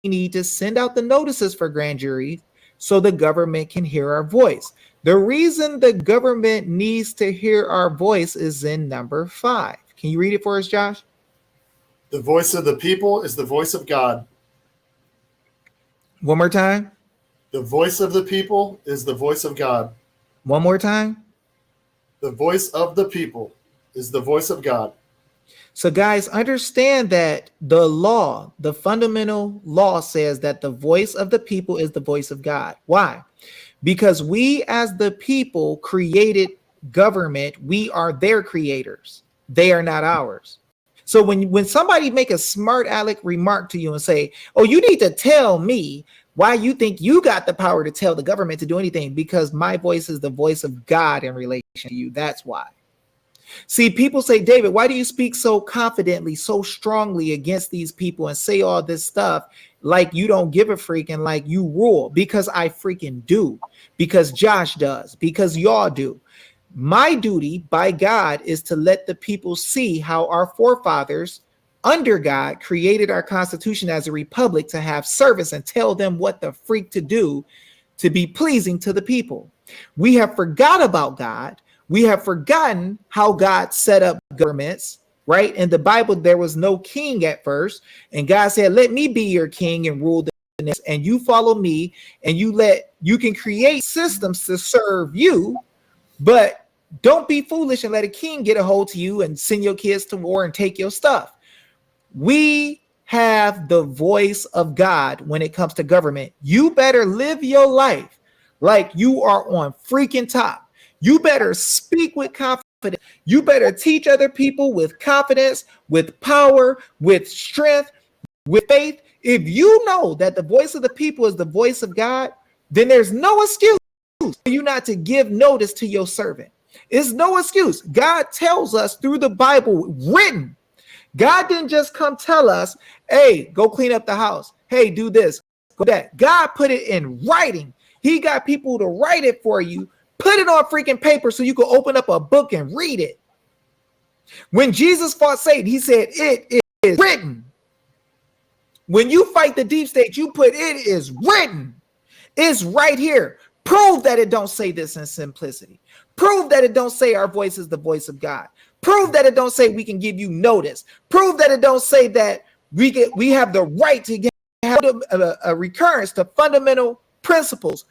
need to send out the notices for grand juries so the government can hear our voice. The reason the government needs to hear our voice is in number 5. Can you read it for us, Josh? The voice of the people is the voice of God. One more time. The voice of the people is the voice of God. One more time. The voice of the people is the voice of God. So, guys, understand that the law, the fundamental law says that the voice of the people is the voice of God. Why? Because we as the people created government. We are their creators. They are not ours. So when somebody make a smart aleck remark to you and say, oh, you need to tell me why you think you got the power to tell the government to do anything, because my voice is the voice of God in relation to you. That's why. See, people say, David, why do you speak so confidently, so strongly against these people and say all this stuff like you don't give a freak and like you rule? Because I freaking do. Because Josh does. Because y'all do. My duty by God is to let the people see how our forefathers under God created our Constitution as a republic to have service and tell them what the freak to do to be pleasing to the people. We have forgot about God. We have forgotten how God set up governments, right? In the Bible, there was no king at first. And God said, let me be your king and rule the nation, and you follow me, and you can create systems to serve you, but don't be foolish and let a king get a hold to you and send your kids to war and take your stuff. We have the voice of God when it comes to government. You better live your life like you are on freaking top. You better speak with confidence. You better teach other people with confidence, with power, with strength, with faith. If you know that the voice of the people is the voice of God, then there's no excuse for you not to give notice to your servant. It's no excuse. God tells us through the Bible written. God didn't just come tell us, hey, go clean up the house. Hey, do this, go that. God put it in writing. He got people to write it for you. Put it on freaking paper so you can open up a book and read it. When Jesus fought Satan, he said, it is written. When you fight the deep state, you put it is written. It's right here. Prove that it don't say this in simplicity. Prove that it don't say our voice is the voice of God. Prove that it don't say we can give you notice. Prove that it don't say that we have the right to have a recurrence to fundamental principles